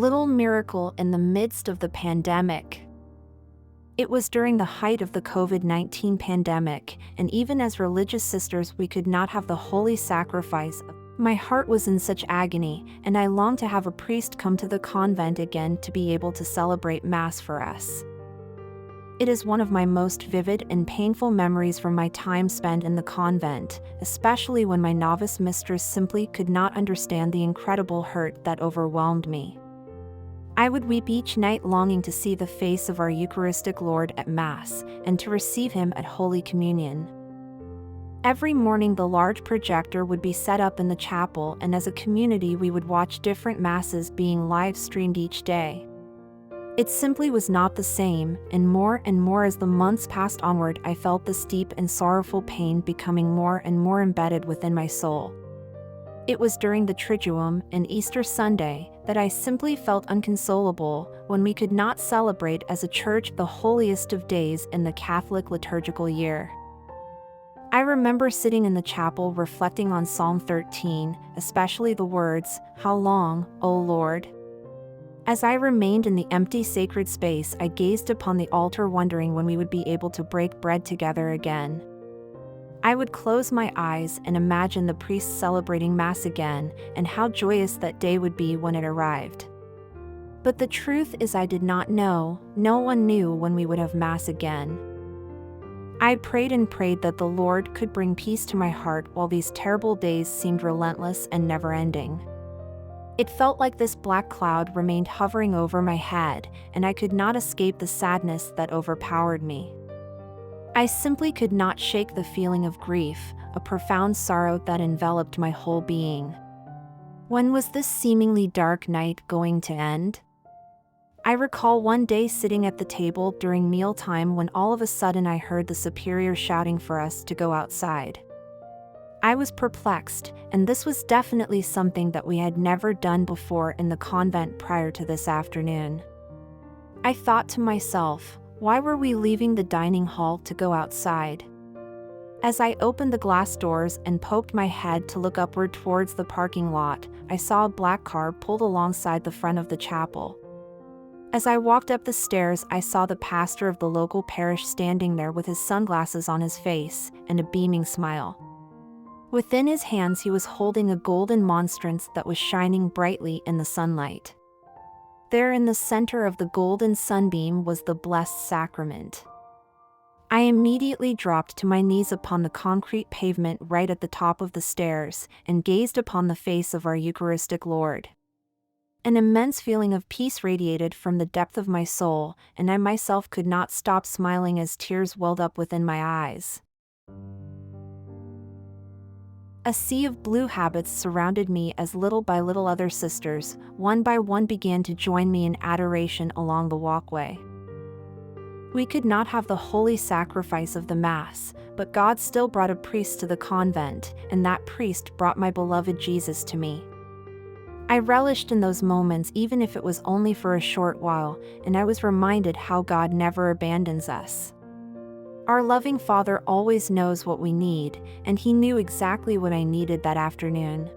little miracle in the midst of the pandemic. It was during the height of the COVID-19 pandemic, and even as religious sisters, we could not have the holy sacrifice. My heart was in such agony, and I longed to have a priest come to the convent again to be able to celebrate Mass for us. It is one of my most vivid and painful memories from my time spent in the convent, especially when my novice mistress simply could not understand the incredible hurt that overwhelmed me. I would weep each night longing to see the face of our Eucharistic Lord at Mass and to receive him at Holy Communion. Every morning the large projector would be set up in the chapel, and as a community we would watch different Masses being live-streamed each day. It simply was not the same, and more as the months passed onward, I felt this deep and sorrowful pain becoming more and more embedded within my soul. It was during the Triduum and Easter Sunday that I simply felt inconsolable when we could not celebrate as a church the holiest of days in the Catholic liturgical year. I remember sitting in the chapel reflecting on Psalm 13, especially the words, "How long, O Lord?" As I remained in the empty sacred space, I gazed upon the altar wondering when we would be able to break bread together again. I would close my eyes and imagine the priests celebrating Mass again, and how joyous that day would be when it arrived. But the truth is I did not know, no one knew when we would have Mass again. I prayed and prayed that the Lord could bring peace to my heart while these terrible days seemed relentless and never-ending. It felt like this black cloud remained hovering over my head, and I could not escape the sadness that overpowered me. I simply could not shake the feeling of grief, a profound sorrow that enveloped my whole being. When was this seemingly dark night going to end? I recall one day sitting at the table during mealtime when all of a sudden I heard the superior shouting for us to go outside. I was perplexed, and this was definitely something that we had never done before in the convent prior to this afternoon. I thought to myself, why were we leaving the dining hall to go outside? As I opened the glass doors and poked my head to look upward towards the parking lot, I saw a black car pulled alongside the front of the chapel. As I walked up the stairs, I saw the pastor of the local parish standing there with his sunglasses on his face and a beaming smile. Within his hands he was holding a golden monstrance that was shining brightly in the sunlight. There in the center of the golden sunbeam was the Blessed Sacrament. I immediately dropped to my knees upon the concrete pavement right at the top of the stairs and gazed upon the face of our Eucharistic Lord. An immense feeling of peace radiated from the depth of my soul, and I myself could not stop smiling as tears welled up within my eyes. A sea of blue habits surrounded me as little by little other sisters, one by one, began to join me in adoration along the walkway. We could not have the holy sacrifice of the Mass, but God still brought a priest to the convent, and that priest brought my beloved Jesus to me. I relished in those moments, even if it was only for a short while, and I was reminded how God never abandons us. Our loving Father always knows what we need, and He knew exactly what I needed that afternoon.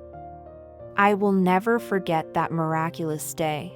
I will never forget that miraculous day.